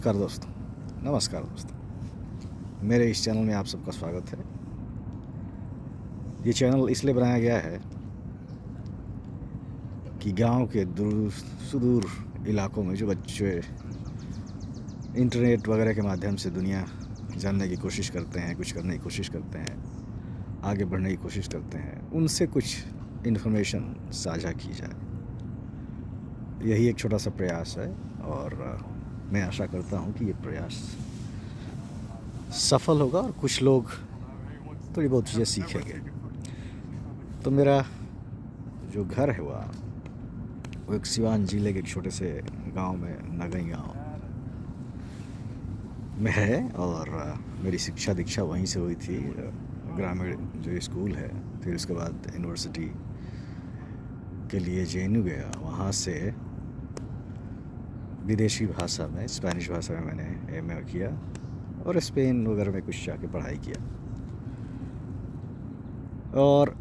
नमस्कार दोस्तों, मेरे इस चैनल में आप सबका स्वागत है। ये चैनल इसलिए बनाया गया है कि गांव के दूर सुदूर इलाकों में जो बच्चे इंटरनेट वगैरह के माध्यम से दुनिया जानने की कोशिश करते हैं, कुछ करने की कोशिश करते हैं, आगे बढ़ने की कोशिश करते हैं, उनसे कुछ इन्फॉर्मेशन साझा की जाए। यही एक छोटा सा प्रयास है और मैं आशा करता हूँ कि ये प्रयास सफल होगा और कुछ लोग थोड़ी बहुत चीज़ें सीखेंगे। तो मेरा जो घर है वो एक सिवान जिले के एक छोटे से गांव में, नगई गांव में है और मेरी शिक्षा दीक्षा वहीं से हुई थी, ग्रामीण जो स्कूल है। फिर उसके बाद यूनिवर्सिटी के लिए JNU गया, वहाँ से विदेशी भाषा में, स्पेनिश भाषा में मैंने MA किया और स्पेन वगैरह में कुछ जाके पढ़ाई किया और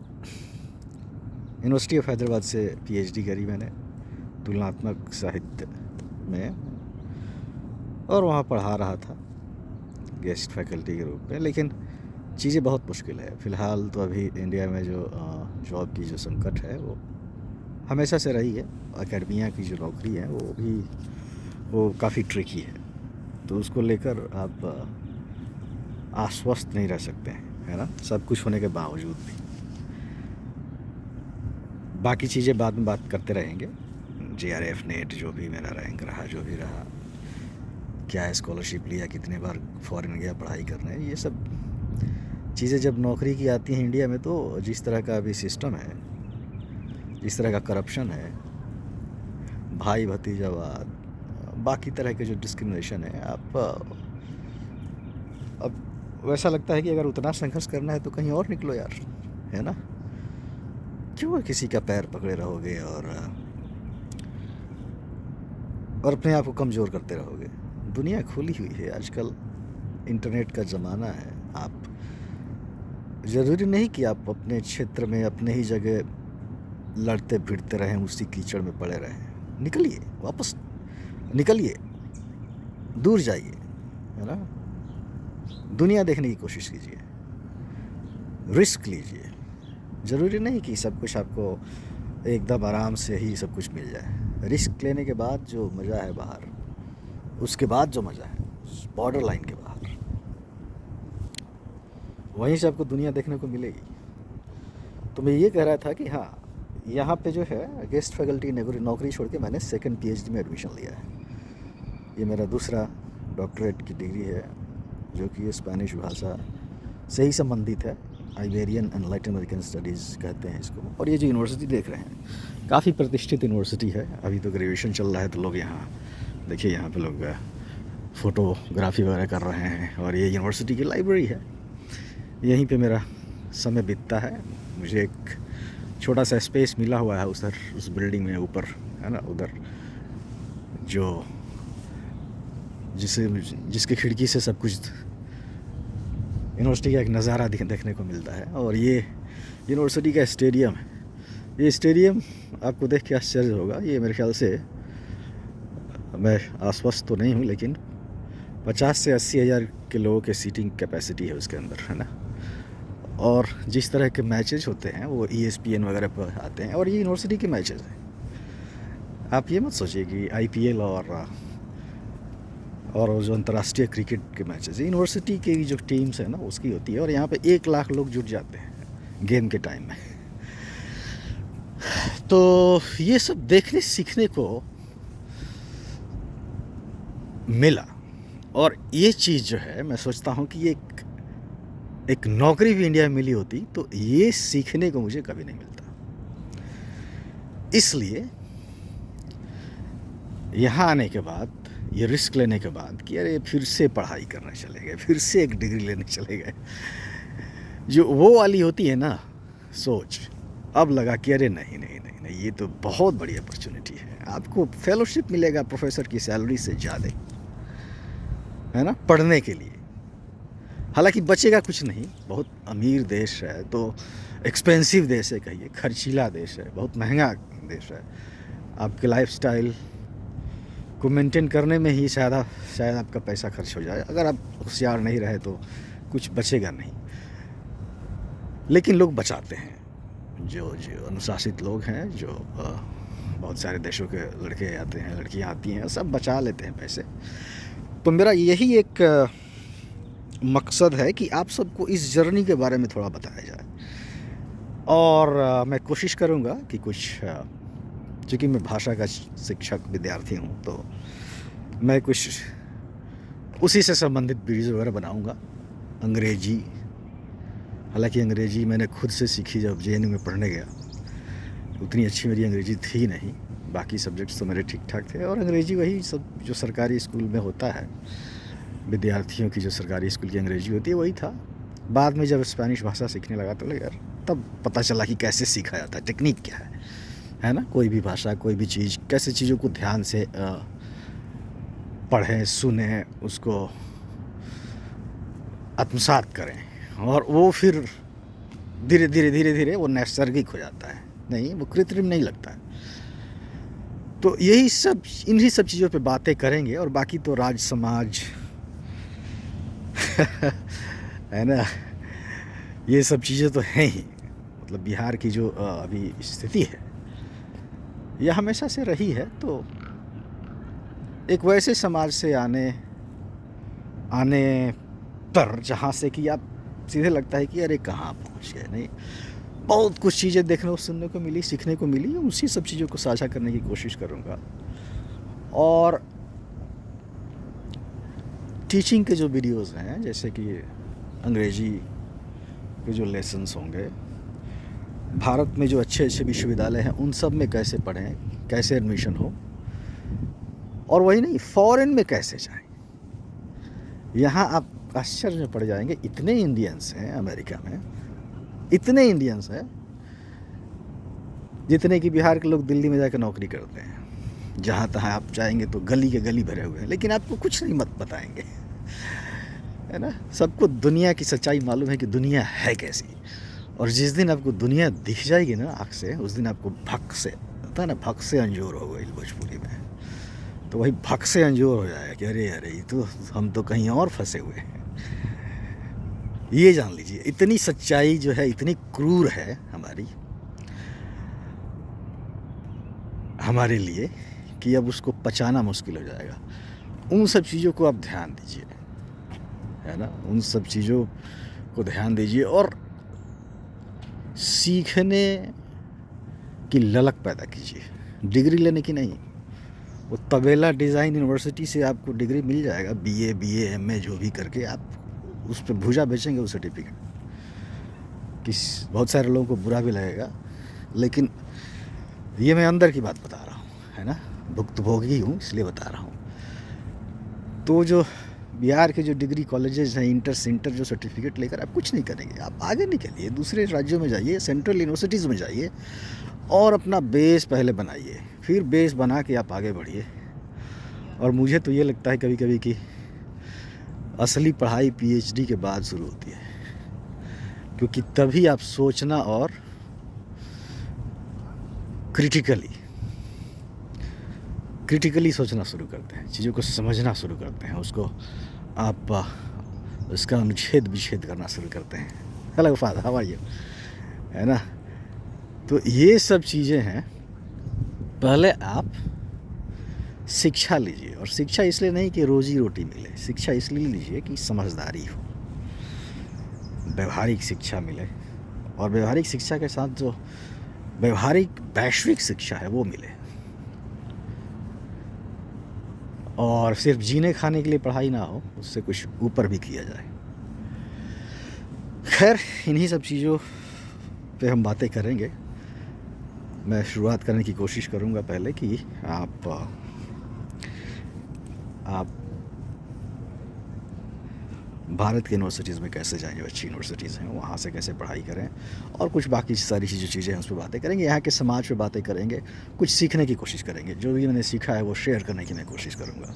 यूनिवर्सिटी ऑफ हैदराबाद से PhD करी मैंने तुलनात्मक साहित्य में और वहाँ पढ़ा रहा था गेस्ट फैकल्टी के रूप में। लेकिन चीज़ें बहुत मुश्किल है फ़िलहाल तो। अभी इंडिया में जो जॉब की जो संकट है वो हमेशा से रही है। एकेडमिया की जो नौकरी है वो काफ़ी ट्रिकी है, तो उसको लेकर आप आश्वस्त नहीं रह सकते हैं, है ना, सब कुछ होने के बावजूद भी। बाकी चीज़ें बाद में बात करते रहेंगे। JRF नेट जो भी मेरा रैंक रहा, जो भी रहा, क्या स्कॉलरशिप लिया, कितने बार फॉरेन गया पढ़ाई करने, ये सब चीज़ें जब नौकरी की आती हैं इंडिया में, तो जिस तरह का अभी सिस्टम है, जिस तरह का करप्शन है, भाई भतीजावाद, बाकी तरह के जो डिस्क्रिमिनेशन है, आप अब वैसा लगता है कि अगर उतना संघर्ष करना है तो कहीं और निकलो यार, है ना। क्यों किसी का पैर पकड़े रहोगे और अपने आप को कमज़ोर करते रहोगे। दुनिया खुली हुई है आजकल, इंटरनेट का ज़माना है। आप ज़रूरी नहीं कि आप अपने क्षेत्र में, अपने ही जगह लड़ते भिड़ते रहें, उसी कीचड़ में पड़े रहें। निकलिए, वापस निकलिए, दूर जाइए, है ना। दुनिया देखने की कोशिश कीजिए, रिस्क लीजिए। ज़रूरी नहीं कि सब कुछ आपको एकदम आराम से ही सब कुछ मिल जाए। रिस्क लेने के बाद जो मज़ा है बाहर, उसके बाद जो मज़ा है बॉर्डर लाइन के बाहर, वहीं से आपको दुनिया देखने को मिलेगी। तो मैं ये कह रहा था कि हाँ, यहाँ पे जो है गेस्ट फैकल्टी नौकरी छोड़ के मैंने सेकंड PhD में एडमिशन लिया है। ये मेरा दूसरा डॉक्टरेट की डिग्री है, जो कि स्पेनिश भाषा से ही संबंधित है। Iberian and Latin American studies कहते हैं इसको। और ये जो यूनिवर्सिटी देख रहे हैं, काफ़ी प्रतिष्ठित यूनिवर्सिटी है। अभी तो ग्रेजुएशन चल रहा है, तो लोग यहाँ देखिए, यहाँ पे लोग फ़ोटोग्राफी वगैरह कर रहे हैं। और ये यूनिवर्सिटी की लाइब्रेरी है, यहीं पे मेरा समय बीतता है। मुझे एक छोटा सा स्पेस मिला हुआ है उस बिल्डिंग में ऊपर, है ना, उधर, जो जिसकी खिड़की से सब कुछ यूनिवर्सिटी का एक नज़ारा देखने को मिलता है। और ये यूनिवर्सिटी का स्टेडियम है। ये स्टेडियम आपको देख के आश्चर्य होगा। ये मेरे ख्याल से, मैं आश्वस्त तो नहीं हूँ, लेकिन 50 से 80 हज़ार के लोगों के सीटिंग कैपेसिटी है उसके अंदर, है ना। और जिस तरह के मैचेज होते हैं वो ESPN वगैरह पर आते हैं, और ये यूनिवर्सिटी के मैचेज हैं। आप ये मत सोचिए कि IPL और जो अंतर्राष्ट्रीय क्रिकेट के मैचेस, यूनिवर्सिटी की जो टीम्स है ना, उसकी होती है। और यहाँ पे 1 लाख लोग जुट जाते हैं गेम के टाइम में। तो ये सब देखने सीखने को मिला। और ये चीज़ जो है, मैं सोचता हूँ कि ये एक नौकरी भी इंडिया में मिली होती तो ये सीखने को मुझे कभी नहीं मिलता। इसलिए यहाँ आने के बाद, ये रिस्क लेने के बाद कि अरे फिर से पढ़ाई करने चले गए, फिर से एक डिग्री लेने चले गए, जो वो वाली होती है ना सोच, अब लगा कि अरे नहीं नहीं नहीं नहीं, ये तो बहुत बड़ी अपॉर्चुनिटी है। आपको फेलोशिप मिलेगा प्रोफेसर की सैलरी से ज़्यादा, है ना, पढ़ने के लिए। हालांकि बचेगा कुछ नहीं, बहुत अमीर देश है, तो एक्सपेंसिव देश है, कहिए खर्चीला देश है, बहुत महंगा देश है। आपके लाइफस्टाइल को मेंटेन करने में ही शायद आपका पैसा खर्च हो जाए। अगर आप होशियार नहीं रहे तो कुछ बचेगा नहीं। लेकिन लोग बचाते हैं, जो अनुशासित लोग हैं, जो बहुत सारे देशों के लड़के आते हैं, लड़कियां आती हैं, सब बचा लेते हैं पैसे। तो मेरा यही एक मकसद है कि आप सबको इस जर्नी के बारे में थोड़ा बताया जाए। और मैं कोशिश करूँगा कि कुछ, चूँकि मैं भाषा का शिक्षक विद्यार्थी हूँ, तो मैं कुछ उसी से संबंधित वीडियोज़ वगैरह बनाऊँगा। अंग्रेजी, हालांकि अंग्रेजी मैंने खुद से सीखी जब JNU में पढ़ने गया। उतनी अच्छी मेरी अंग्रेजी थी नहीं, बाकी सब्जेक्ट्स तो मेरे ठीक ठाक थे। और अंग्रेजी वही सब जो सरकारी स्कूल में होता है, विद्यार्थियों की जो सरकारी स्कूल की अंग्रेजी होती है वही था। बाद में जब स्पेनिश भाषा सीखने लगा तो यार तब पता चला कि कैसे सीखा जाता है, टेक्निक क्या है ना। कोई भी भाषा, कोई भी चीज़, कैसे चीज़ों को ध्यान से पढ़ें, सुने, उसको आत्मसात करें, और वो फिर धीरे धीरे वो नैसर्गिक हो जाता है, नहीं वो कृत्रिम नहीं लगता है। तो यही सब, इन्हीं सब चीज़ों पे बातें करेंगे। और बाकी तो राज समाज है ना, ये सब चीज़ें तो हैं ही। मतलब बिहार की जो अभी स्थिति है, यह हमेशा से रही है। तो एक वैसे समाज से आने पर जहाँ से कि आप सीधे लगता है कि अरे कहाँ पहुँच गए। नहीं, बहुत कुछ चीज़ें देखने को, सुनने को मिली, सीखने को मिली। उसी सब चीज़ों को साझा करने की कोशिश करूँगा। और टीचिंग के जो वीडियोज़ हैं, जैसे कि अंग्रेजी के जो लेसन्स होंगे, भारत में जो अच्छे अच्छे विश्वविद्यालय हैं उन सब में कैसे पढ़ें, कैसे एडमिशन हो, और वही नहीं, फॉरेन में कैसे जाएं। यहाँ आप आश्चर्य में पड़ जाएंगे, इतने इंडियंस हैं अमेरिका में, इतने इंडियंस हैं जितने कि बिहार के लोग दिल्ली में जाकर नौकरी करते हैं। जहाँ तहाँ आप जाएंगे तो गली के गली भरे हुए हैं, लेकिन आपको कुछ नहीं मत बताएंगे, है ना। सबको दुनिया की सच्चाई मालूम है कि दुनिया है कैसी। और जिस दिन आपको दुनिया दिख जाएगी ना आँख से, उस दिन आपको भक से, होता है ना, भक से अंजोर हो गई भोजपुरी में, तो वही भक से अंजोर हो जाएगा कि अरे ये तो हम तो कहीं और फंसे हुए हैं। ये जान लीजिए, इतनी सच्चाई जो है, इतनी क्रूर है हमारे लिए कि अब उसको पचाना मुश्किल हो जाएगा। उन सब चीज़ों को आप ध्यान दीजिए, है ना, उन सब चीज़ों को ध्यान दीजिए। और सीखने की ललक पैदा कीजिए, डिग्री लेने की नहीं। वो तबेला डिज़ाइन यूनिवर्सिटी से आपको डिग्री मिल जाएगा, BA MA जो भी करके आप उस पर भुजा बेचेंगे वो सर्टिफिकेट। बहुत सारे लोगों को बुरा भी लगेगा, लेकिन ये मैं अंदर की बात बता रहा हूँ, है ना, भुक्तभोगी हूँ इसलिए बता रहा हूँ। तो जो बिहार के जो डिग्री कॉलेजेस हैं, इंटर जो सर्टिफिकेट लेकर आप कुछ नहीं करेंगे। आप आगे निकलिए, दूसरे राज्यों में जाइए, सेंट्रल यूनिवर्सिटीज़ में जाइए और अपना बेस पहले बनाइए, फिर बेस बना के आप आगे बढ़िए। और मुझे तो ये लगता है कभी कभी कि असली पढ़ाई PhD के बाद शुरू होती है, क्योंकि तभी आप सोचना और क्रिटिकली सोचना शुरू करते हैं, चीज़ों को समझना शुरू करते हैं, उसको आप उसका अनुच्छेद विच्छेद करना शुरू करते हैं। Hello father, how are you, है ना। तो ये सब चीज़ें हैं। पहले आप शिक्षा लीजिए, और शिक्षा इसलिए नहीं कि रोजी रोटी मिले, शिक्षा इसलिए लीजिए कि समझदारी हो, व्यवहारिक शिक्षा मिले, और व्यवहारिक शिक्षा के साथ जो व्यवहारिक वैश्विक शिक्षा है वो मिले। और सिर्फ जीने खाने के लिए पढ़ाई ना हो, उससे कुछ ऊपर भी किया जाए। खैर, इन्हीं सब चीज़ों पे हम बातें करेंगे। मैं शुरुआत करने की कोशिश करूँगा पहले कि आप भारत के यूनिवर्सिटीज़ में कैसे जाएं, जो अच्छी यूनिवर्सिटीज़ हैं वहाँ से कैसे पढ़ाई करें, और कुछ बाकी सारी चीज़ें हैं उस पर बातें करेंगे। यहाँ के समाज पे बातें करेंगे, कुछ सीखने की कोशिश करेंगे। जो भी मैंने सीखा है वो शेयर करने की मैं कोशिश करूँगा।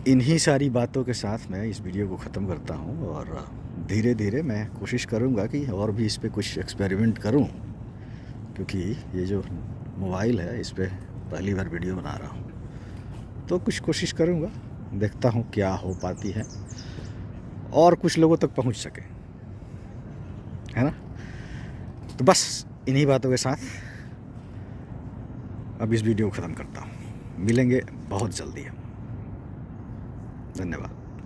इन्हीं सारी बातों के साथ मैं इस वीडियो को ख़त्म करता हूँ, और धीरे धीरे मैं कोशिश करूँगा कि और भी इस पर कुछ एक्सपेरिमेंट करूँ, क्योंकि ये जो मोबाइल है इस पर पहली बार वीडियो बना रहा हूँ। तो कुछ कोशिश करूँगा, देखता हूँ क्या हो पाती है और कुछ लोगों तक पहुँच सके, है ना। तो बस इन्हीं बातों के साथ अब इस वीडियो को ख़त्म करता हूँ। मिलेंगे बहुत जल्दी हम। धन्यवाद।